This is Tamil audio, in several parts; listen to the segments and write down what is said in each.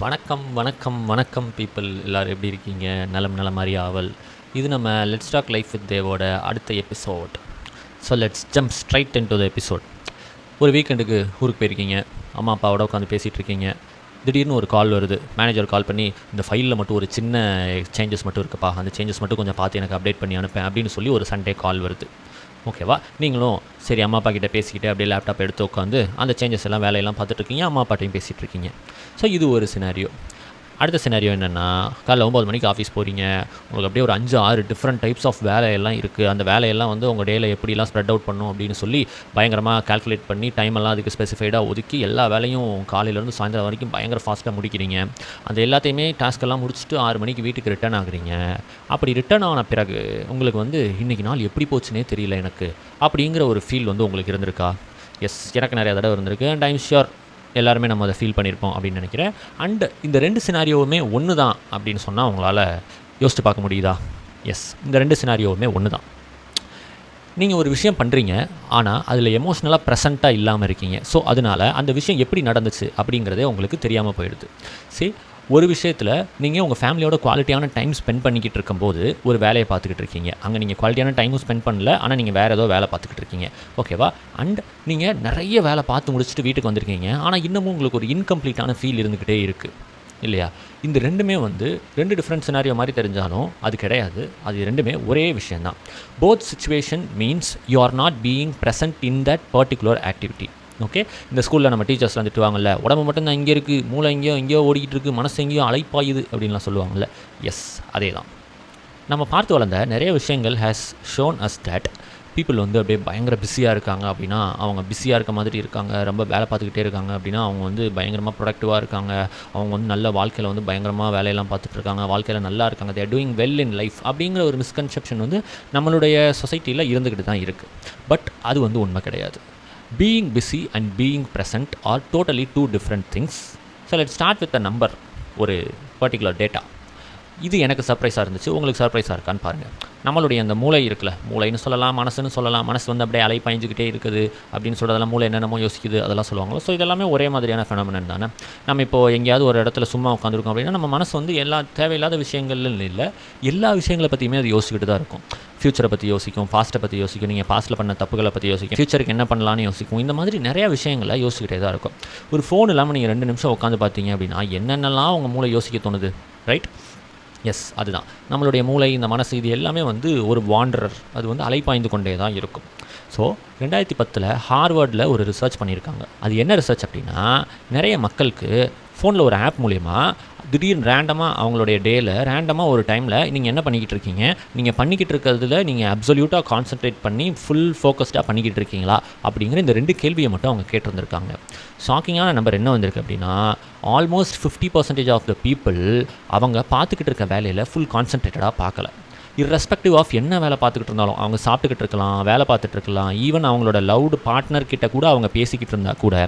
வணக்கம் வணக்கம் வணக்கம் பீப்புள் எல்லோரும் எப்படி இருக்கீங்க? நலம் மாதிரி ஆவல். இது நம்ம லெட்ஸ் டாக் லைஃப் வித் தேவோட அடுத்த episode. So let's jump straight in to the episode. ஒரு வீக்கெண்டுக்கு ஊருக்கு போயிருக்கீங்க, அம்மா அப்பாவோட உட்காந்து பேசிகிட்டு இருக்கீங்க. திடீர்னு ஒரு கால் வருது, மேனேஜர் கால் பண்ணி இந்த ஃபைலில் மட்டும் ஒரு சின்ன சேஞ்சஸ் மட்டும் இருக்குப்பா, அந்த சேஞ்சஸ் மட்டும் கொஞ்சம் பார்த்து எனக்கு அப்டேட் பண்ணி அனுப்பேன் அப்படின்னு சொல்லி ஒரு சண்டே கால் வருது. ஓகேவா? நீங்களும் சரி அம்மா அப்பா கிட்டே பேசிக்கிட்டு அப்படியே லேப்டாப் எடுத்து உட்காந்து அந்த சேஞ்சஸ் எல்லாம் வேலையெல்லாம் பார்த்துட்ருக்கீங்க, அம்மா அப்பாட்டையும் பேசிகிட்டு இருக்கீங்க. ஸோ இது ஒரு சினாரியோ. அடுத்த சினாரியோ என்னென்னா, காலைல 9 மணிக்கு ஆஃபீஸ் போகிறீங்க, உங்களுக்கு அப்படியே ஒரு 5-6 டிஃப்ரெண்ட் டைப்ஸ் ஆஃப் வேலையெல்லாம் இருக்குது. அந்த வேலையெல்லாம் வந்து உங்கள் டேயில் எப்படிலாம் ஸ்ப்ரெட் அவுட் பண்ணும் அப்படின்னு சொல்லி பயங்கரமாக கால்குலேட் பண்ணி டைமெல்லாம் அதுக்கு ஸ்பெசிஃபைடாக ஒதுக்கி எல்லா வேலையும் காலையிலேருந்து சாயந்தரம் வரைக்கும் பயங்கர ஃபாஸ்ட்டாக முடிக்கிறீங்க. அந்த எல்லாத்தையுமே டாஸ்க்கெல்லாம் முடிச்சுட்டு 6 மணிக்கு வீட்டுக்கு ரிட்டர்ன் ஆகுறீங்க. அப்படி ரிட்டர்ன் ஆன பிறகு உங்களுக்கு வந்து இன்றைக்கி நாள் எப்படி போச்சுன்னே தெரியல எனக்கு அப்படிங்கிற ஒரு ஃபீல் வந்து உங்களுக்கு இருந்திருக்கா? எஸ், எனக்கு நிறையா தடவை இருந்திருக்கு. அண்ட் ஐம் ஷியோர் எல்லாருமே நம்ம அதை ஃபீல் பண்ணியிருப்போம் அப்படின்னு நினைக்கிறேன். அண்ட் இந்த 2 சினாரியோவுமே ஒன்று தான் அப்படின்னு சொன்னால் உங்களால் யோசித்து பார்க்க முடியுதா? எஸ், இந்த 2 சினாரியோவுமே ஒன்று தான். நீங்கள் ஒரு விஷயம் பண்ணுறீங்க, ஆனால் அதில் எமோஷ்னலாக ப்ரெசண்ட்டாக இல்லாமல் இருக்கீங்க. ஸோ அதனால் அந்த விஷயம் எப்படி நடந்துச்சு அப்படிங்கிறதே உங்களுக்கு தெரியாமல் போயிடுது. சரி, ஒரு விஷயத்தில் நீங்கள் உங்கள் ஃபேமிலியோட குவாலிட்டியான டைம் ஸ்பெண்ட் பண்ணிக்கிட்டு இருக்கும்போது ஒரு வேலையை பார்த்துக்கிட்டு இருக்கீங்க. அங்கே நீங்கள் குவாலிட்டியான டைமும் ஸ்பெண்ட் பண்ணல, ஆனால் நீங்கள் வேறு ஏதோ வேலை பார்த்துக்கிட்டு இருக்கீங்க. ஓகேவா? அண்ட் நீங்கள் நிறைய வேலை பார்த்து முடிச்சுட்டு வீட்டுக்கு வந்திருக்கீங்க, ஆனால் இன்னமும் உங்களுக்கு ஒரு இன்கம்ப்ளீட்டான ஃபீல் இருந்துக்கிட்டே இருக்குது இல்லையா? இந்த ரெண்டுமே வந்து 2 டிஃப்ரெண்ட் சினாரியோ மாதிரி தெரிஞ்சாலும் அது கிடையாது. அது ரெண்டுமே ஒரே விஷயந்தான். Both situation means you are not being present in that particular activity. Okay, இந்த ஸ்கூலில் நம்ம டீச்சர்ஸ்லாம் திட்டுவாங்கல்ல, உடம்பு மட்டும் தான் இங்கே இருக்குது, மூளை எங்கேயோ ஓடிக்கிட்டு இருக்குது, மனசு எங்கேயோ அலைப்பாயுது அப்படின்லாம் சொல்லுவாங்கள்ல. எஸ், அதே தான். நம்ம பார்த்து வளர்ந்த நிறைய விஷயங்கள் has shown us that people வந்து அப்படியே பயங்கர பிஸியாக இருக்காங்க அப்படின்னா அவங்க பிஸியாக இருக்க மாதிரி இருக்காங்க, ரொம்ப வேலை பார்த்துக்கிட்டே இருக்காங்க அப்படின்னா அவங்க வந்து பயங்கரமாக ப்ரொடக்டிவாக இருக்காங்க, அவங்க வந்து நல்ல வாழ்க்கையில் வந்து பயங்கரமாக வேலையெல்லாம் பார்த்துட்டு இருக்காங்க, வாழ்க்கையில் நல்லா இருக்காங்க, they're doing well in life அப்படிங்கிற ஒரு மிஸ்கன்செப்ஷன் வந்து நம்மளுடைய சொசைட்டியில் இருந்துக்கிட்டு தான் இருக்குது. பட் அது வந்து உண்மை கிடையாது. Being busy and being present are totally 2 different things. So let's start with a number, ஒரு particular data. இது எனக்கு சர்ப்ரைஸாக இருந்துச்சு, உங்களுக்கு சர்ப்ரைஸாக இருக்கான்னு பாருங்கள். நம்மளுடைய அந்த மூளை இருக்குல்ல, மூளைன்னு சொல்லலாம், மனசுன்னு சொல்லலாம். மனசு வந்து அப்படியே அலை பாய்ஞ்சிக்கிட்டே இருக்குது அப்படின்னு சொல்கிறதெல்லாம் மூளை என்னென்னமோ யோசிக்குது அதெல்லாம் சொல்லுவாங்களோ. ஸோ இதெல்லாமே ஒரே மாதிரியான ஃபெனோமெனன் தானே. நம்ம இப்போது எங்கேயாவது ஒரு இடத்துல சும்மா உட்காந்துருக்கோம் அப்படின்னா நம்ம மனசு வந்து எல்லா தேவையில்லாத விஷயங்கள்னு இல்லை, எல்லா விஷயங்களை பற்றியுமே அது யோசிச்சுக்கிட்டு தான் இருக்கும். ஃப்யூச்சரை பற்றி யோசிக்கும், பாஸ்ட்டை பற்றி யோசிக்கும், நீங்கள் பாஸ்ட்டில் பண்ண தப்புகளை பற்றி யோசிக்கும், ஃப்யூச்சருக்கு என்ன பண்ணலான்னு யோசிக்கும். இந்த மாதிரி நிறையா விஷயங்களை யோசிக்கிட்டே தான் இருக்கும். ஒரு ஃபோன் இல்லாமல் நீங்கள் 2 நிமிஷம் உட்காந்து பார்த்தீங்க அப்படின்னா என்னென்னலாம் உங்கள் மூளை யோசிக்க தோணுது, ரைட்? எஸ், அதுதான் நம்மளுடைய மூளை, இந்த மனசு, இது எல்லாமே வந்து ஒரு வாண்டரர், அது வந்து அலைப்பாய்ந்து கொண்டே தான் இருக்கும். ஸோ 2010 ஹார்வர்டில் ஒரு ரிசர்ச் பண்ணியிருக்காங்க. அது என்ன ரிசர்ச் அப்படின்னா, நிறைய மக்களுக்கு ஃபோனில் ஒரு ஆப் மூலயமா திடீர்னு ரேண்டமாக அவங்களுடைய டேயில் ரேண்டமாக ஒரு டைமில் நீங்கள் என்ன பண்ணிக்கிட்டு இருக்கீங்க, நீங்கள் பண்ணிக்கிட்டு இருக்கிறதுல நீங்கள் அப்சல்யூட்டாக கான்சன்ட்ரேட் பண்ணி ஃபுல் ஃபோக்கஸ்டாக பண்ணிக்கிட்டு இருக்கீங்களா அப்படிங்கிற இந்த 2 கேள்வியை மட்டும் அவங்க கேட்டிருந்துருக்காங்க. ஷாக்கிங்கான நம்பர் என்ன வந்திருக்கு அப்படின்னா, ஆல்மோஸ்ட் 50% ஆஃப் த பீப்புள் அவங்க பார்த்துக்கிட்டு இருக்க வேலையில் ஃபுல் கான்சன்ட்ரேட்டடாக பார்க்கல. இர்ரெஸ்பெக்டிவ் ஆஃப் என்ன வேலை பார்த்துக்கிட்டு இருந்தாலும், அவங்க சாப்பிட்டுக்கிட்டு இருக்கலாம், வேலை பார்த்துட்டு இருக்கலாம், ஈவன் அவங்களோட லவ்டு பார்ட்னர்கிட்ட கூட அவங்க பேசிக்கிட்டு இருந்தால் கூட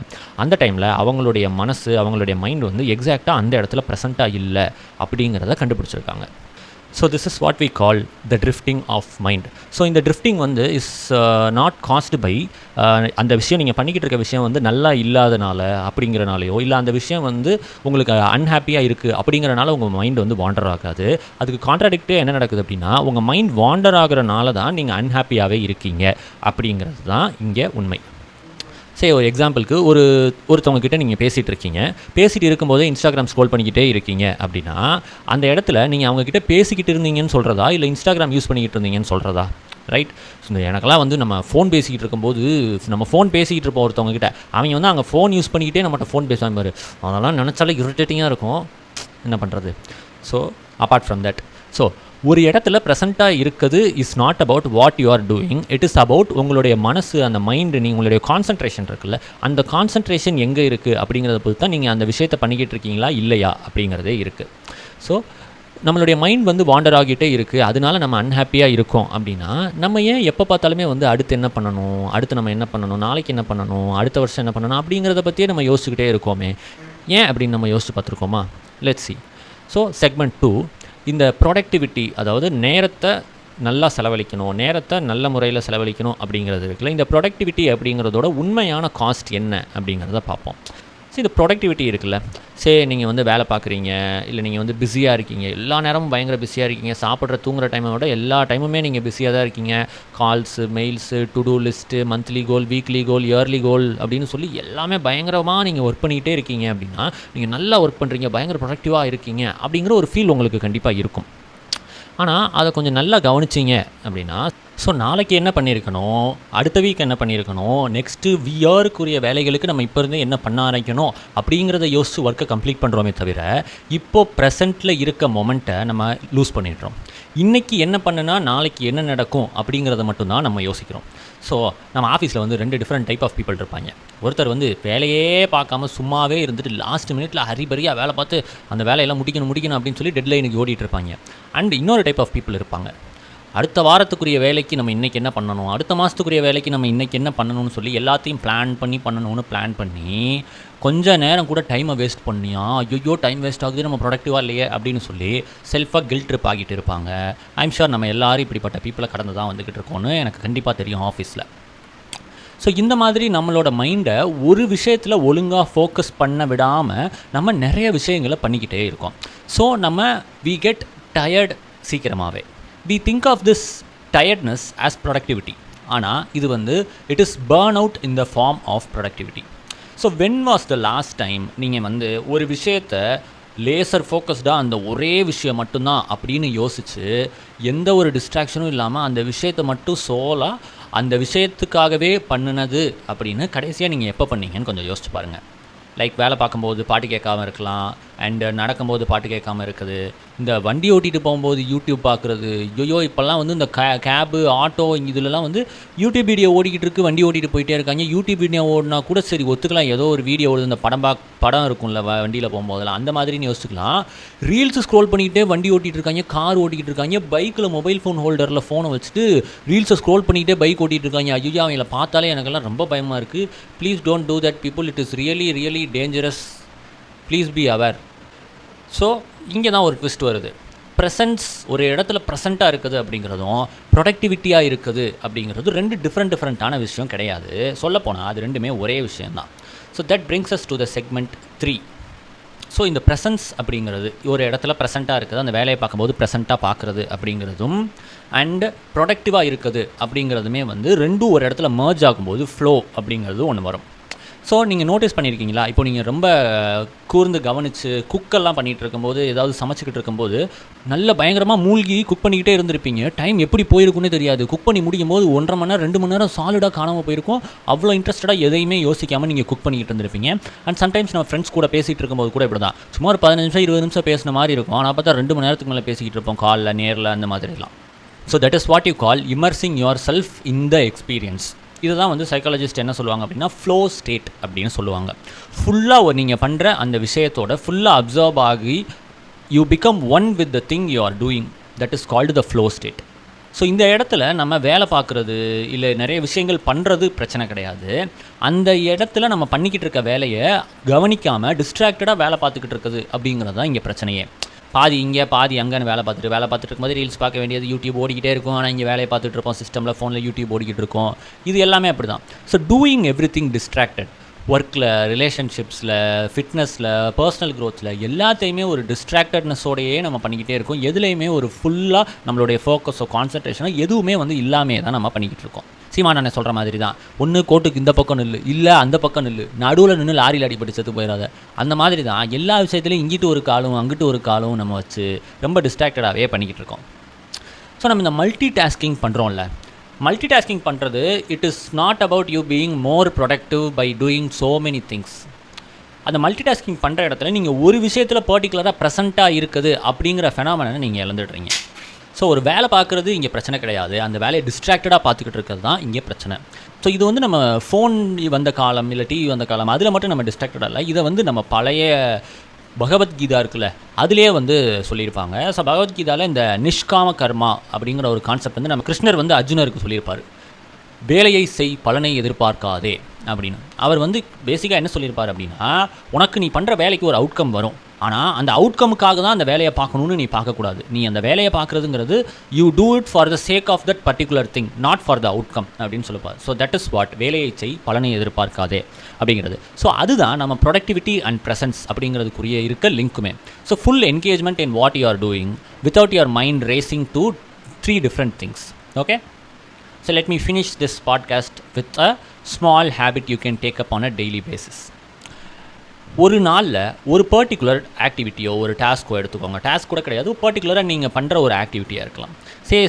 அந்த டைமில் அவங்களுடைய மனசு, அவங்களுடைய மைண்ட் வந்து எக்ஸாக்டாக அந்த இடத்துல ப்ரெசண்ட்டாக இல்லை அப்படிங்கிறத கண்டுபிடிச்சிருக்காங்க. So this is what we call the drifting of mind. So இந்த ட்ரிஃப்டிங் வந்து இஸ் நாட் காஸ்டு பை அந்த விஷயம் நீங்கள் பண்ணிக்கிட்டு இருக்க விஷயம் வந்து நல்லா இல்லாதனால அப்படிங்கிறனாலையோ, இல்லை அந்த விஷயம் வந்து உங்களுக்கு அன்ஹாப்பியாக இருக்குது அப்படிங்கிறனால உங்கள் மைண்ட் வந்து வாண்டர் ஆகாது. அதுக்கு கான்ட்ராடிக்டே என்ன நடக்குது அப்படின்னா, உங்கள் மைண்ட் வாண்டர் ஆகிறனால தான் நீங்கள் அன்ஹாப்பியாகவே இருக்கீங்க அப்படிங்கிறது தான் இங்கே உண்மை. சரி, ஒரு எக்ஸாம்பிளுக்கு ஒருத்தவங்க கிட்டே நீங்கள் பேசிகிட்டு இருக்கும்போதே இன்ஸ்டாகிராம் ஸ்க்ரோல் பண்ணிக்கிட்டே இருக்கீங்க அப்படின்னா அந்த இடத்துல நீங்கள் அவங்கக்கிட்ட பேசிக்கிட்டு இருந்தீங்கன்னு சொல்கிறதா, இல்லை இன்ஸ்டாகிராம் யூஸ் பண்ணிக்கிட்டு இருந்தீங்கன்னு சொல்கிறதா, ரைட்? ஸோ எனக்கெல்லாம் வந்து நம்ம ஃபோன் பேசிக்கிட்டு இருக்கும்போது நம்ம ஃபோன் பேசிக்கிட்டு இருப்போம் ஒருத்தவங்ககிட்ட, அவங்க வந்து அங்கே ஃபோன் யூஸ் பண்ணிக்கிட்டே நம்மகிட்ட ஃபோன் பேசாமல் பாரு, அதெல்லாம் நினச்சாலே இரிட்டேட்டிங்காக இருக்கும். என்ன பண்ணுறது? So apart from that, so ஒரு இடத்துல ப்ரெசண்ட்டாக இருக்குது is not about what you are doing, it is about உங்களுடைய மனசு, அந்த மைண்டு, உங்களுடைய கான்சன்ட்ரேஷன் இருக்குல்ல, அந்த கான்சன்ட்ரேஷன் எங்கே இருக்குது அப்படிங்கிறத பொறுத்து தான் நீங்கள் அந்த விஷயத்தை பண்ணிக்கிட்டு இருக்கீங்களா இல்லையா அப்படிங்கிறதே இருக்குது. ஸோ நம்மளுடைய மைண்ட் வந்து வாண்டர் ஆகிட்டே இருக்குது, அதனால நம்ம அன்ஹாப்பியாக இருக்கோம் அப்படின்னா நம்ம ஏன் எப்போ பார்த்தாலுமே வந்து அடுத்து என்ன பண்ணணும், அடுத்து நம்ம என்ன பண்ணணும், நாளைக்கு என்ன பண்ணணும், அடுத்த வருஷம் என்ன பண்ணணும் அப்படிங்கிறத பற்றியே நம்ம யோசிச்சுக்கிட்டே இருக்கோமே, ஏன் அப்படின்னு நம்ம யோசிச்சு பார்த்துருக்கோமா? Let's see. ஸோ செக்மெண்ட் 2, இந்த ப்ரொடக்டிவிட்டி, அதாவது நேரத்தை நல்லா செலவழிக்கணும், நேரத்தை நல்ல முறையில் செலவழிக்கணும் அப்படிங்கிறது இருக்குல்ல, இந்த ப்ரொடக்டிவிட்டி அப்படிங்கிறதோட உண்மையான காஸ்ட் என்ன அப்படிங்கிறத பார்ப்போம். இது ப்ரொடக்டிவிட்டி இருக்குல்ல. நீங்கள் வந்து வேலை பார்க்குறீங்க, இல்லை நீங்கள் வந்து பிஸியாக இருக்கீங்க, எல்லா நேரமும் பயங்கர பிஸியாக இருக்கீங்க, சாப்பிட்ற தூங்குற டைமை விட எல்லா டைமுமே நீங்கள் பிஸியாக தான் இருக்கீங்க. Calls, mails, to do list, monthly goal, weekly goal, yearly goal அப்படின்னு சொல்லி எல்லாமே பயங்கரமாக நீங்கள் ஒர்க் பண்ணிக்கிட்டே இருக்கீங்க அப்படின்னா, நீங்கள் நல்லா ஒர்க் பண்ணுறீங்க, பயங்கர ப்ரொடக்டிவாக இருக்கீங்க அப்படிங்கிற ஒரு ஃபீல் உங்களுக்கு கண்டிப்பாக இருக்கும். ஆனால் அதை கொஞ்சம் நல்லா கவனிச்சிங்க அப்படின்னா, ஸோ நாளைக்கு என்ன பண்ணியிருக்கணும், அடுத்த வீக் என்ன பண்ணியிருக்கணும், நெக்ஸ்ட்டு இயருக்குரிய வேலைகளுக்கு நம்ம இப்போ இருந்து என்ன பண்ண ஆரம்பிக்கணும் அப்படிங்கிறத யோசித்து ஒர்க்கை கம்ப்ளீட் பண்ணுறோமே தவிர, இப்போது ப்ரெசண்ட்டில் இருக்க மொமெண்ட்டை நம்ம லூஸ் பண்ணிடுறோம். இன்றைக்கி என்ன பண்ணுனா நாளைக்கு என்ன நடக்கும் அப்படிங்கிறத மட்டும்தான் நம்ம யோசிக்கிறோம். ஸோ நம்ம ஆஃபீஸில் வந்து 2 டிஃப்ரெண்ட் டைப் ஆஃப் பீப்புள் இருப்பாங்க. ஒருத்தர் வந்து வேலையே பார்க்காம சும்மாவே இருந்துட்டு லாஸ்ட் மினிட்ல ஹரிபரியாக வேலை பார்த்து அந்த வேலையெல்லாம் முடிக்கணும் அப்படின்னு சொல்லி டெட்லைனுக்கு ஓடிட்டு இருப்பாங்க. அண்ட் இன்னொரு டைப் ஆஃப் பீப்புள் இருப்பாங்க. அடுத்த வாரத்துக்குரிய வேலைக்கு நம்ம இன்றைக்கி என்ன பண்ணணும், அடுத்த மாதத்துக்குரிய வேலைக்கு நம்ம இன்றைக்கி என்ன பண்ணணும்னு சொல்லி எல்லாத்தையும் பிளான் பண்ணி கொஞ்சம் நேரம் கூட டைமை வேஸ்ட் பண்ணியா, ஐயோ டைம் வேஸ்ட் ஆகுது, நம்ம ப்ரொடக்டிவாக இல்லையே அப்படின்னு சொல்லி செல்ஃபாக கில்ட் ட்ரிப் ஆகிட்டு இருப்பாங்க. ஐம் ஷூர் நம்ம எல்லோரும் இப்படிப்பட்ட பீப்புளை கடந்து தான் வந்துக்கிட்டு இருக்கோன்னு எனக்கு கண்டிப்பாக தெரியும் ஆஃபீஸில். ஸோ இந்த மாதிரி நம்மளோட மைண்டை ஒரு விஷயத்தில் ஒழுங்காக ஃபோக்கஸ் பண்ண விடாமல் நம்ம நிறைய விஷயங்களை பண்ணிக்கிட்டே இருக்கோம். ஸோ நம்ம வி கெட் டயர்ட் சீக்கிரமாகவே. We think of this tiredness as productivity. ஆனால் இது வந்து it is burnout in the form of productivity. So when was the last time நீங்கள் வந்து ஒரு விஷயத்தை லேசர் ஃபோக்கஸ்டாக அந்த ஒரே விஷயம் மட்டும்தான் அப்படின்னு யோசித்து எந்த ஒரு டிஸ்ட்ராக்ஷனும் இல்லாமல் அந்த விஷயத்தை மட்டும் சோலாக அந்த விஷயத்துக்காகவே பண்ணினது அப்படின்னு கடைசியாக நீங்கள் எப்போ பண்ணீங்கன்னு கொஞ்சம் யோசிச்சு பாருங்கள். லைக் வேலை பார்க்கும்போது பாட்டு கேட்காமல் இருக்கலாம், அண்டு நடக்கும்போது பாட்டு கேட்காமல் இருக்குது, இந்த வண்டி ஓட்டிகிட்டு போகும்போது யூடியூப் பார்க்குறது. ஐயோ இப்போல்லாம் வந்து இந்த கேபு, ஆட்டோ இதுலலாம் வந்து யூடியூப் வீடியோ ஓடிக்கிட்டு இருக்குது, வண்டி ஓட்டிகிட்டு போயிட்டே இருக்காங்க. யூடியூப் வீடியோ ஓடினா கூட சரி ஒத்துக்கலாம், ஏதோ ஒரு வீடியோ ஓடுது, இந்த படம் இருக்கும்ல வண்டியில் போகும்போதெல்லாம், அந்த மாதிரின்னு யோசிச்சுக்கலாம். ரீல்ஸ் ஸ்க்ரோல் பண்ணிக்கிட்டே வண்டி ஓட்டிகிட்டு இருக்காங்க, கார் ஓட்டிகிட்டு இருக்காங்க, பைக்கில் மொபைல் ஃபோன் ஹோல்டரில் ஃபோனை வச்சுட்டு ரீல்ஸை ஸ்க்ரோல் பண்ணிக்கிட்டே பைக் ஓட்டிகிட்டு இருக்காங்க. ஐயோ அவங்கள பார்த்தாலே எனக்கெல்லாம் ரொம்ப பயமாக இருக்குது. Please don't do that people, it is really dangerous, please be aware. So இங்கே தான் ஒரு ட்விஸ்ட் வருது. ப்ரெசன்ஸ், ஒரு இடத்துல ப்ரெசண்ட்டாக இருக்குது அப்படிங்கிறதும் ப்ரொடக்டிவிட்டியாக இருக்குது அப்படிங்கிறது 2 டிஃப்ரெண்ட்டான விஷயம் கிடையாது. சொல்லப்போனால் அது ரெண்டுமே ஒரே விஷயந்தான். So that brings us to the segment 3. So இந்த ப்ரெசன்ஸ் அப்படிங்கிறது ஒரு இடத்துல ப்ரெசண்ட்டாக இருக்குது, அந்த வேலையை பார்க்கும்போது ப்ரெசண்ட்டாக பார்க்குறது அப்படிங்கிறதும், அண்டு ப்ரொடக்டிவாக இருக்குது அப்படிங்கிறதுமே வந்து ரெண்டும் ஒரு இடத்துல மர்ஜ் ஆகும்போது ஃப்ளோ அப்படிங்கிறது ஒன்று வரும். ஸோ நீங்கள் நோட்டீஸ் பண்ணியிருக்கீங்களா, இப்போ நீங்கள் ரொம்ப கூர்ந்து கவனித்து குக்கெல்லாம் பண்ணிகிட்டு இருக்கும்போது, ஏதாவது சமைச்சிக்கிட்டு இருக்கும்போது நல்ல பயங்கரமாக மூழ்கி குக் பண்ணிக்கிட்டே இருந்திருப்பீங்க. டைம் எப்படி போயிருக்குன்னே தெரியாது. குக் பண்ணி முடியும் போது 1.5 மணி நேரம் 2 மணி நேரம் சாலிடாக காணாமல் போயிருக்கும். அவ்வளோ இன்ட்ரெஸ்டடாக எதையுமே யோசிக்காமல் நீங்கள் குக் பண்ணிக்கிட்டு இருந்திருப்பீங்க. அண்ட் சம்டைம்ஸ் நம்ம ஃப்ரெண்ட்ஸ் கூட பேசிகிட்டு இருக்கும்போது கூட இப்படி தான், சும்மா ஒரு 15 நிமிஷம் 20 நிமிஷம் பேசின மாதிரி இருக்கும். ஆனால் பார்த்தா 2 மணி நேரத்துக்கு மேலே பேசிக்கிட்டு இருப்போம், காலில் நேரில் அந்த மாதிரிலாம். So that is what you call immersing yourself in the experience. இதுதான் வந்து சைக்காலஜிஸ்ட் என்ன சொல்லுவாங்க அப்படின்னா ஃப்ளோ ஸ்டேட் அப்படின்னு சொல்லுவாங்க. ஃபுல்லாக நீங்கள் பண்ணுற அந்த விஷயத்தோட ஃபுல்லாக அப்சர்வ் ஆகி you become one with the thing you are doing, that is called the flow state. So இந்த இடத்துல நம்ம வேலை பார்க்குறது இல்லை நிறைய விஷயங்கள் பண்ணுறது பிரச்சனை கிடையாது. அந்த இடத்துல நம்ம பண்ணிக்கிட்டு இருக்க வேலையை கவனிக்காமல் டிஸ்ட்ராக்டடாக வேலை பார்த்துக்கிட்டு இருக்குது அப்படிங்கிறது தான் இங்கே பிரச்சனையே. பாதி இங்கே பாதி அங்கேன்னு வேலை பார்த்துட்டு இருக்கும்போது ரீல்ஸ் பார்க்க வேண்டியது, யூடியூப் ஓடிக்கிட்டே இருக்கும். ஆனால் இங்கே வேலையை பார்த்துட்டு இருப்போம், சிஸ்டமில் ஃபோனில் யூடியூப் ஓடிக்கிட்டு இருக்கோம். இது எல்லாமே அப்படி தான். So doing every thing distracted, ஒர்க்கில், ரிலேஷன்ஷிப்ஸில், ஃபிட்னஸில், பர்சனல் க்ரோத்தில் எல்லாத்தையுமே ஒரு டிஸ்ட்ராக்டட்னஸோடையே நம்ம பண்ணிக்கிட்டே இருக்கோம். எதுலேயுமே ஒரு ஃபுல்லாக நம்மளுடைய ஃபோக்கஸோ கான்சன்ட்ரேஷனோ எதுவுமே வந்து இல்லாமே தான் நம்ம பண்ணிக்கிட்டு இருக்கோம். சீமானண்ணே சொல்கிற மாதிரி தான், ஒன்று கோட்டுக்கு இந்த பக்கம் நில்லு, இல்லை அந்த பக்கம் நில்லு, நடுவில் நின்று லாரியில் அடிப்பட்டு செத்து போயிடாத. அந்த மாதிரி தான் எல்லா விஷயத்துலையும் இங்கிட்டு ஒரு காலும் அங்கிட்டு ஒரு காலும் நம்ம வச்சு ரொம்ப டிஸ்ட்ராக்டடாகவே பண்ணிக்கிட்டு இருக்கோம். ஸோ நம்ம இந்த மல்டி டாஸ்கிங் பண்ணுறோம்ல, மல்டி டாஸ்கிங் பண்ணுறது it is not about you being more productive by doing so many things. அந்த மல்டி டாஸ்கிங் பண்ணுற இடத்துல நீங்கள் ஒரு விஷயத்தில் பர்டிகுலராக ப்ரெசண்ட்டாக இருக்குது அப்படிங்கிற ஃபெனாமெனனை நீங்கள் இழந்துடுறீங்க. ஸோ ஒரு வேலை பார்க்குறது இங்கே பிரச்சனை கிடையாது, அந்த வேலையை டிஸ்ட்ராக்டடாக பார்த்துக்கிட்டு இருக்கிறது தான் இங்கே பிரச்சனை. ஸோ இது வந்து நம்ம ஃபோன் வந்த காலம் இல்லை டிவி வந்த காலம் அதில் மட்டும் நம்ம டிஸ்ட்ராக்டடாக இல்லை, இதை வந்து நம்ம பழைய பகவத்கீதா இருக்குல்ல அதுலேயே வந்து சொல்லியிருப்பாங்க. ஸோ பகவத்கீதாவில் இந்த நிஷ்காம கர்மா அப்படிங்கிற ஒரு கான்செப்ட் வந்து நம்ம கிருஷ்ணர் வந்து அர்ஜுனருக்கு சொல்லியிருப்பார். வேலையை செய், பலனை எதிர்பார்க்காதே அப்படின்னு. அவர் வந்து பேசிக்காக என்ன சொல்லியிருப்பார் அப்படின்னா, உனக்கு நீ பண்ணுற வேலைக்கு ஒரு அவுட்கம் வரும், ஆனால் அந்த அவுட்கமுக்காக தான் அந்த வேலையை பார்க்கணுன்னு நீ பார்க்கக்கூடாது. நீ அந்த வேலையை பார்க்குறதுங்கிறது you do it for the sake of that particular thing, not for the outcome அப்படின்னு சொல்லுவார். ஸோ தட் இஸ் வாட் வேலையை செய் பலனை எதிர்பார்க்காதே அப்படிங்கிறது. ஸோ அதுதான் நம்ம ப்ரொடக்டிவிட்டி அண்ட் ப்ரெசன்ஸ் அப்படிங்கிறதுக்குரிய இருக்க லிங்க்குமே. So full engagement in what you are doing without your mind racing to 3 different things. Okay? So let me finish this podcast with a small habit you can take up on a daily basis. ஒரு நாளில் ஒரு பர்டிகுலர் ஆக்டிவிட்டியோ ஒரு டாஸ்க்கோ எடுத்துக்கோங்க. டாஸ்க் கூட கிடையாது, பர்டிகுலராக நீங்கள் பண்ணுற ஒரு ஆக்டிவிட்டியாக இருக்கலாம்.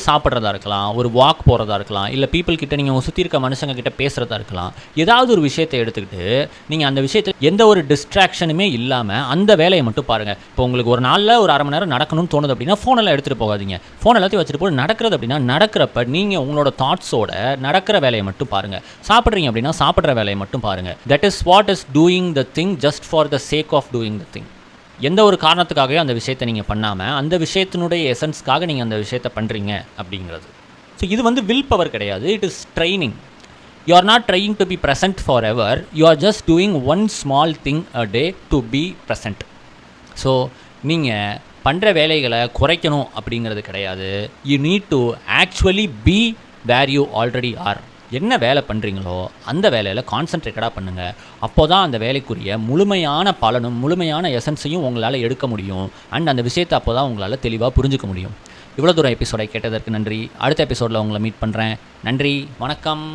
சாப்பிட்றதா இருக்கலாம், ஒரு வாக் போகிறதா இருக்கலாம், இல்லை பீப்புள் கிட்ட நீங்கள் சுற்றி இருக்க மனுஷங்க கிட்ட பேசுகிறதா இருக்கலாம். ஏதாவது ஒரு விஷயத்தை எடுத்துக்கிட்டு நீங்கள் அந்த விஷயத்தை எந்த ஒரு டிஸ்ட்ராக்ஷனுமே இல்லாமல் அந்த வேலையை மட்டும் பாருங்கள். இப்போ உங்களுக்கு ஒரு நாளில் ஒரு அரை மணி நேரம் நடக்கணும்னு தோணுது அப்படின்னா ஃபோனெல்லாம் எடுத்துகிட்டு போகாதீங்க. ஃபோன் எல்லாத்தையும் வச்சுட்டு போய் நடக்கிறது அப்படின்னா நடக்கிறப்ப நீங்கள் உங்களோட தாட்ஸோட நடக்கிற வேலையை மட்டும் பாருங்கள். சாப்பிட்றீங்க அப்படின்னா சாப்பிட்ற வேலையை மட்டும் பாருங்கள். That is what is doing the thing just for the sake of doing the thing. எந்த ஒரு காரணத்துக்காகவே அந்த விஷயத்தை நீங்கள் பண்ணாமல் அந்த விஷயத்தினுடைய எசன்ஸ்க்காக நீங்கள் அந்த விஷயத்தை பண்ணுறீங்க அப்படிங்கிறது. ஸோ இது வந்து வில் பவர் கிடையாது, it is training. You are not trying to be present forever, you are just doing one small thing a day to be present. So நீங்கள் பண்ணுற வேலைகளை குறைக்கணும் அப்படிங்கிறது கிடையாது. You need to actually be where you already are. என்ன வேலை பண்ணுறீங்களோ அந்த வேலையில் கான்சன்ட்ரேட்டடாக பண்ணுங்கள். அப்போ தான் அந்த வேலைக்குரிய முழுமையான பலனும் முழுமையான எசன்ஸையும் உங்களால் எடுக்க முடியும். அண்ட் அந்த விஷயத்தை அப்போ தான் உங்களால் தெளிவாக புரிஞ்சுக்க முடியும். இவ்வளோ தூரம் எபிசோடை கேட்டதற்கு நன்றி. அடுத்த எபிசோடில் உங்களை மீட் பண்ணுறேன். நன்றி, வணக்கம்.